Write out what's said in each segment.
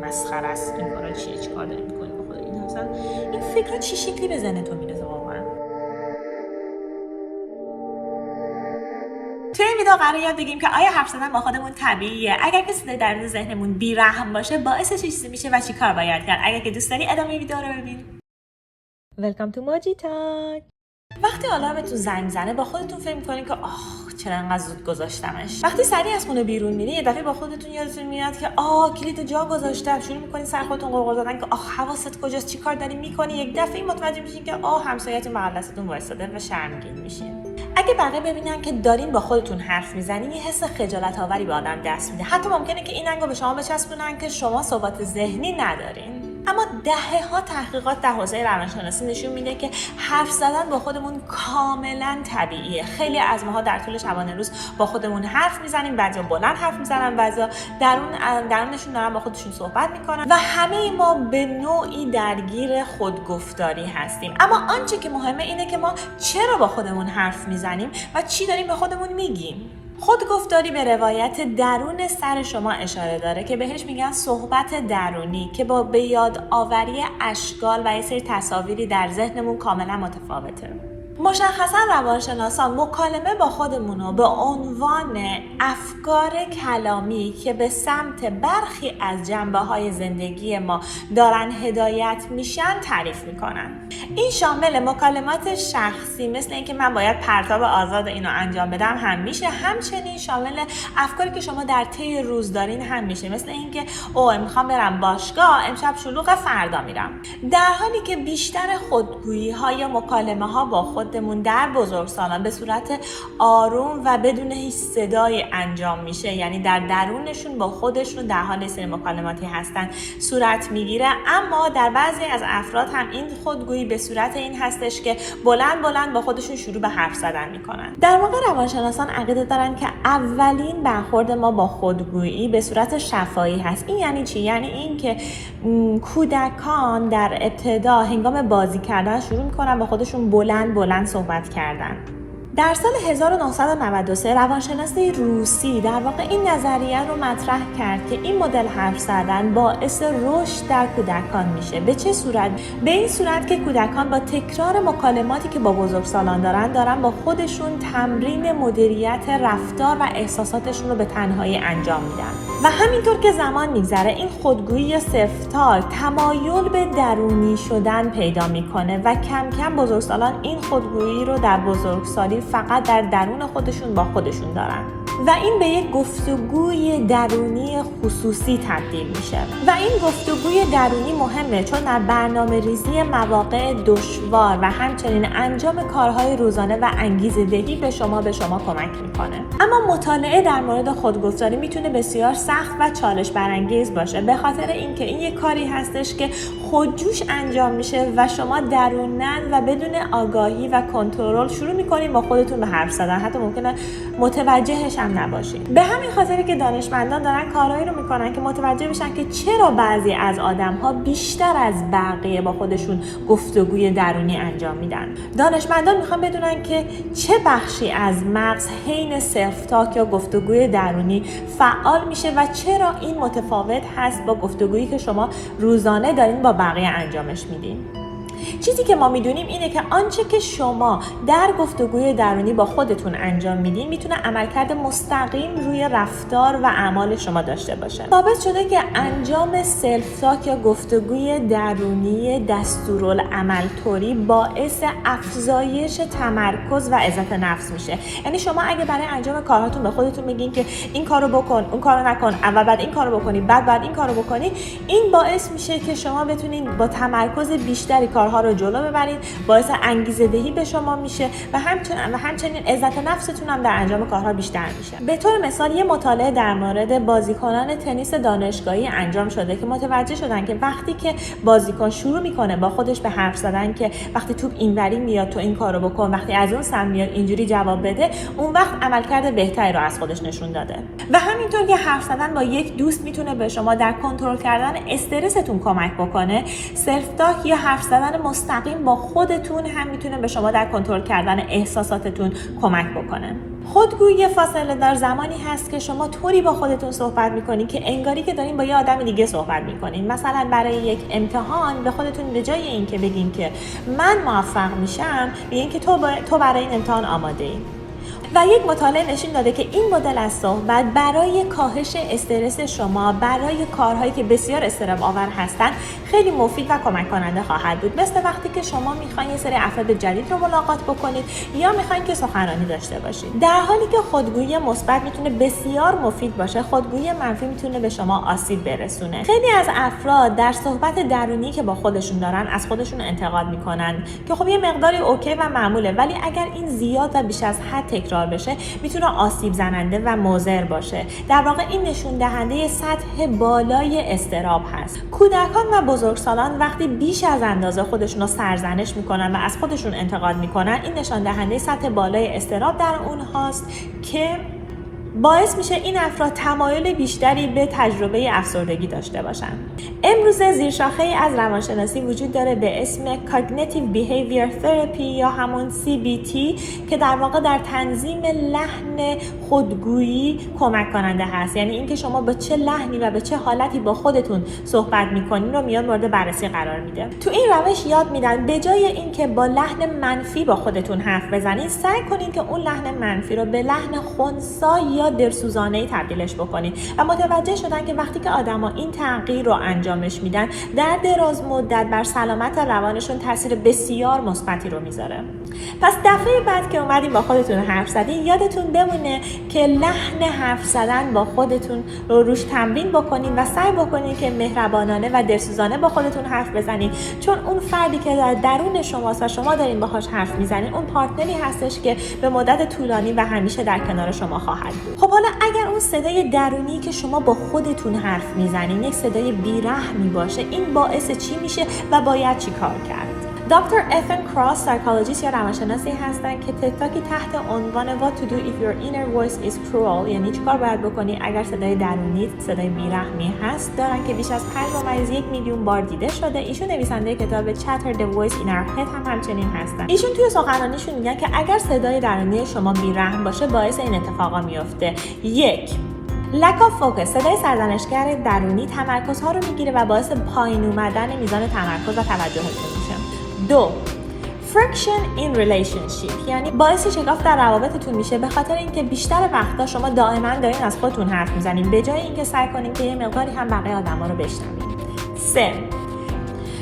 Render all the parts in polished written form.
مسخره است، این کارا چیه، چیکار داری میکنی با خودت؟ این مثلا این فکر چی شکلی به ذهن تو میرسه واقعا؟ توی این ویدیو قراره یاد بگیریم که آیا حرف زدن با خودمون طبیعیه؟ اگر کسی در ذهنمون بی‌رحم باشه باعث چه چیزی میشه و چیکار باید کرد؟ اگر که دوست داری ادامه ویدیو رو ببین. Welcome to Moji Talk. وقتی آلارمتون زنگ زنه با خودتون فکر می‌کنین که چرا انقدر زود گذاشتمش. وقتی سریع از خونه بیرون میرین یه دفعه با خودتون یادتون میاد که کلیدو جا گذاشتم. شروع می‌کنین سر خودتون غرغر زدن که حواست کجاست، چیکار داری می‌کنی. یک دفعه متوجه میشین که همسایه‌تون بغل دستتون وایساده و شرمگین میشین. اگه بقیه ببینن که دارین با خودتون حرف میزنین یه حس خجالت آوری به آدم دست میده. حتی ممکنه که این انگو به شما بچسبونن که شما ثبات ذهنی ندارین. اما دهه‌ها تحقیقات در حوزه روانشناسی نشون میده که حرف زدن با خودمون کاملا طبیعیه. خیلی از ماها در طول شبانه روز با خودمون حرف میزنیم، بعضیا بلند حرف میزنن، بعضیا درونشون دارن با خودشون صحبت میکنن و همه ما به نوعی درگیر خودگفتاری هستیم. اما آنچه که مهمه اینه که ما چرا با خودمون حرف میزنیم و چی داریم به خودمون میگیم. خودگفتاری به روایت درون سر شما اشاره داره که بهش میگن صحبت درونی که با به یاد آوری اشکال و یه سری تصاویری در ذهنمون کاملا متفاوته. مشخصا روانشناسان مکالمه با خودمون رو به عنوان افکار کلامی که به سمت برخی از جنبه‌های زندگی ما دارن هدایت میشن تعریف میکنن. این شامل مکالمات شخصی مثل اینکه من باید پرتاب آزاد اینو انجام بدم هم میشه، همچنین شامل افکاری که شما در طی روز دارین هم میشه، مثل اینکه میخوام برم باشگاه، امشب شلوغ، فردا میرم. در حالی که بیشتر خودگویی ها یا مکالمه ها با خودمون در بزرگسالان به صورت آروم و بدون هیچ صدایی انجام میشه، یعنی در درونشون با خودشون در حال سری مکالماتی هستن صورت میگیره. اما در بعضی از افراد هم این خودگویی به صورت این هستش که بلند بلند با خودشون شروع به حرف زدن میکنن. در واقع روانشناسان عقیده دارن که اولین برخورد ما با خودگویی به صورت شفاهی هست. این یعنی چی؟ یعنی این که کودکان در ابتدا هنگام بازی کردن شروع میکنن با خودشون بلند بلند صحبت کردن. در سال 1993 روانشناسی روسی در واقع این نظریه رو مطرح کرد که این مدل حرف زدن باعث رشد در کودکان میشه. به چه صورت؟ به این صورت که کودکان با تکرار مکالماتی که با بزرگسالان دارن با خودشون تمرین مدیریت رفتار و احساساتشون رو به تنهایی انجام میدن و همینطور که زمان میگذره این خودگویی یا سفتار تمایل به درونی شدن پیدا میکنه و کم کم بزرگسالان این خودگویی رو در بزرگسالی فقط در درون خودشون با خودشون دارن و این به یک گفتگوی درونی خصوصی تبدیل میشه. و این گفتگوی درونی مهمه چون در برنامه ریزی مواقع دشوار و همچنین انجام کارهای روزانه و انگیزه دهی به شما کمک میکنه. اما مطالعه در مورد خودگفتاری میتونه بسیار سخت و چالش برانگیز باشه، به خاطر اینکه این یک کاری هستش که خودجوش انجام میشه و شما درونن و بدون آگاهی و کنترل شروع میکنین با خودتون به حرف زدن، حتی ممکنه متوجهش هم نباشین. به همین خاطره که دانشمندان دارن کارهایی رو میکنن که متوجه بشن که چرا بعضی از آدم‌ها بیشتر از بقیه با خودشون گفتگوی درونی انجام میدن. دانشمندان میخوان بدونن که چه بخشی از مغز حین سلف تاک یا گفتگوی درونی فعال میشه و چرا این متفاوت هست با گفتگویی که شما روزانه دارین با بقیه انجامش میدین. چیزی که ما میدونیم اینه که آنچه که شما در گفتگوی درونی با خودتون انجام میدین میتونه عملکرد مستقیم روی رفتار و اعمال شما داشته باشه. ثابت شده که انجام سلف تاک یا گفتگوی درونی دستورالعمل طوری باعث افزایش تمرکز و عزت نفس میشه. یعنی شما اگه برای انجام کارهاتون به خودتون میگین که این کارو بکن، اون کارو نکن، اول بعد این کارو بکنی، بعد این کارو بکنی، این باعث میشه که شما بتونین با تمرکز بیشتری کارها رو جلو ببرید، باعث انگیزه دهی به شما میشه و همچنین عزت نفستون هم در انجام کارها بیشتر میشه. به طور مثال یه مطالعه در مورد بازیکنان تنیس دانشگاهی انجام شده که متوجه شدن که وقتی که بازیکن شروع میکنه با خودش به حرف زدن که وقتی توپ اینوری میاد تو این کارو بکن، وقتی از اون سمت میاد اینجوری جواب بده، اون وقت عملکرد بهتری رو از خودش نشون داده. و همینطور که حرف زدن با یک دوست میتونه به شما در کنترل کردن استرستون کمک بکنه، سلف تاک یا حرف زدن رابطه مستقیم با خودتون هم میتونه به شما در کنترل کردن احساساتتون کمک بکنه. خودگویی فاصله دار زمانی هست که شما طوری با خودتون صحبت میکنین که انگاری که دارین با یه آدم دیگه صحبت میکنین. مثلا برای یک امتحان به خودتون به جای این که بگین که من موفق میشم، بگین که تو برای این امتحان آماده ای. و یک مطالعه نشون داده که این مدل از صحبت برای کاهش استرس شما، برای کارهایی که بسیار اضطراب آور هستن، خیلی مفید و کمک کننده خواهد بود. مثل وقتی که شما میخواین یه سری افراد جدید رو ملاقات بکنید یا میخواین که سخنرانی داشته باشید. در حالی که خودگویی مثبت میتونه بسیار مفید باشه، خودگویی منفی میتونه به شما آسیب برسونه. خیلی از افراد در صحبت درونی که با خودشون دارن از خودشون انتقاد میکنن که خب یه مقداری اوکی و معموله، ولی اگر این زیاد و بیش از حد تکرار بشه میتونه آسیب زننده و مضر باشه. در واقع این نشون دهنده سطح بالای اضطراب هست. کودکان و بزرگسالان وقتی بیش از اندازه خودشون رو سرزنش میکنن و از خودشون انتقاد میکنن، این نشان دهنده سطح بالای اضطراب در اونهاست که باعث میشه این افراد تمایل بیشتری به تجربه افسردگی داشته باشن. امروزه زیرشاخه‌ای از روانشناسی وجود داره به اسم Cognitive Behavior Therapy یا همون CBT که در واقع در تنظیم لحن خودگویی کمک کننده هست. یعنی اینکه شما با چه لحنی و به چه حالتی با خودتون صحبت میکنین رو میاد مورد بررسی قرار میده. تو این روش یاد میدن به جای اینکه با لحن منفی با خودتون حرف بزنید، سعی کنین که اون لحن منفی رو به لحن خنثی یا دلسوزانه‌ای تبدیلش بکنید. و متوجه شدن که وقتی که آدما این تغییر رو انجامش میدن، در دراز مدت بر سلامت روانشون تاثیر بسیار مثبتی رو میذاره. پس دفعه بعد که اومدین با خودتون حرف زدین، یادتون بمونه که لحن حرف زدن با خودتون رو روش تمرین بکنین و سعی بکنین که مهربانانه و دلسوزانه با خودتون حرف بزنین، چون اون فردی که در درون شماست و شما دارین باهاش حرف میزنین، اون پارتنری هستش که به مدت طولانی و همیشه در کنار شما خواهد بود. خب حالا اگر اون صدای درونی که شما با خودتون حرف میزنین یک صدای بی‌رحمی باشه، این باعث چی میشه و باید چی کار کرد؟ دکتر اتن کراس، سایکولوژیست یا روانشناسی هستن که تتاکی تحت عنوان What to do if your inner voice is cruel، یعنی چیکار باید بکنی اگر صدای درونی صدای بی‌رحمی هست، دارن که بیش از 5.1 میلیون بار دیده شده. ایشون نویسنده کتاب Chatter the Voice in Our Head هم همچنین هستن. ایشون توی سخنرانیشون میگن که اگر صدای درونی شما بی‌رحم باشه، باعث این اتفاقا میفته: 1. lack of focus، صدای سرزنشگر درونی تمرکزها رو میگیره و باعث پایین اومدن میزان تمرکز و توجهتون میشه. 2. friction in relationship، یعنی باعث شکاف در روابطتون میشه، به خاطر اینکه بیشتر وقتا شما دائما دارین از خودتون حرف میزنین به جای اینکه سعی کنین که یه مقداری هم بقیه آدما رو بشنوین. 3.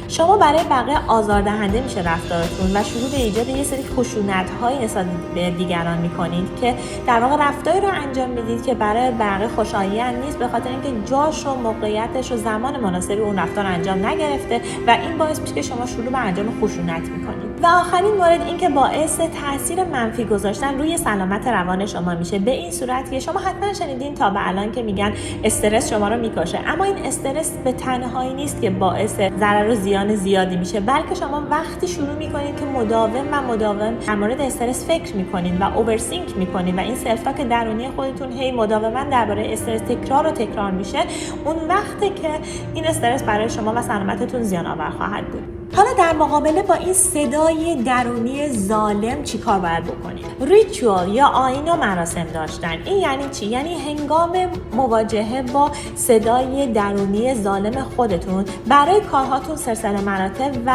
شما برای بقیه آزاردهنده میشه رفتارتون و شروع به ایجاد یه سری خشونت‌های نسبت به دیگران میکنید که در واقع رفتاری رو انجام میدید که برای بقیه خوشایند نیست، به خاطر اینکه جاش و موقعیتش و زمان مناسبی اون رفتار انجام نگرفته و این باعث میشه که شما شروع به انجام خشونت میکنید. و آخرین مورد این که باعث تاثیر منفی گذاشتن روی سلامت روان شما میشه، به این صورت که شما حتما شنیدین تا به الان که میگن استرس شما رو میکشه، اما این استرس به تنهایی نیست که باعث ضرر و زیان زیادی میشه، بلکه شما وقتی شروع میکنید که مداوم در مورد استرس فکر میکنید و اوورثینک میکنید و این سلف تاک درونی خودتون هی مداوما درباره استرس تکرار میشه، اون وقته که این استرس برای شما و سلامتتون زیان آور خواهد بود. حالا در مقابله با این صدای درونی ظالم چی کار باید بکنید؟ ریچوال یا آیین و مراسم داشتن. این یعنی چی؟ یعنی هنگام مواجهه با صدای درونی ظالم خودتون برای کارهاتون سلسله مراتب و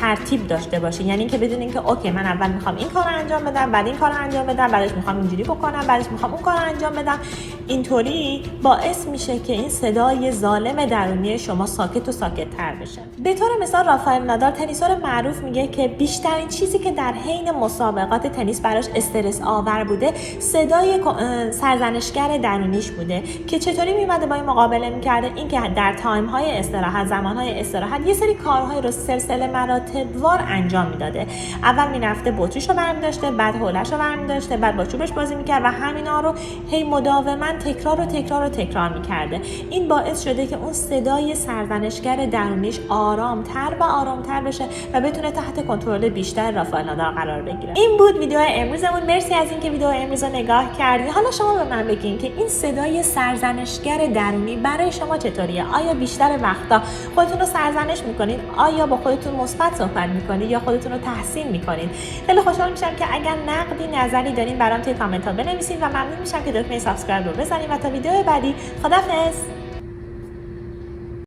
ترتیب داشته باشین. یعنی که بدونین که اوکی، من اول میخوام این کارو انجام بدم، بعد این کارو انجام بدم، بعدش میخوام اینجوری بکنم، بعدش میخوام اون کارو انجام بدم. اینطوری باعث میشه که این صدای ظالم درونی شما ساکت و ساکت‌تر بشه. به طور مثال رافائل نادال، تنیسور معروف، میگه که بیشترین چیزی که در حین مسابقات تنیس براش استرس آور بوده صدای سرزنشگر درونیش بوده که چطوری میومده با این مقابله میکرده. این که در تایم‌های استراحت، زمان‌های استراحت، یه سری کارهای رو سلسله مراتب‌وار انجام میداده. اول میرفته بطریشو برمی‌داشته، بعد حوله‌شو برمی‌داشته، بعد با چوبش بازی میکرد و همینا رو هی مداوما تکرار میکرده. این باعث شده که اون صدای سرزنشگر درونیش آرام‌تر و آرامتر بشه و بتونه تحت کنترل بیشتر رافائل نادال قرار بگیره. این بود ویدیو امروزمون. مرسی از اینکه ویدیو امروز رو نگاه کردی. حالا شما به من بگین که این صدای سرزنشگر درونی برای شما چطوریه؟ آیا بیشتر وقتا خودتون رو سرزنش میکنید؟ آیا با خودتون مثبت صحبت میکنید یا خودتون رو تحسین میکنید؟ خیلی خوشحال میشم که اگر نقدی نظری دارین برام توی کامنت ها بنویسید و ممنون میشم که دکمه سابسکرایب رو بزنید و تا ویدیو بعدی خدافظ.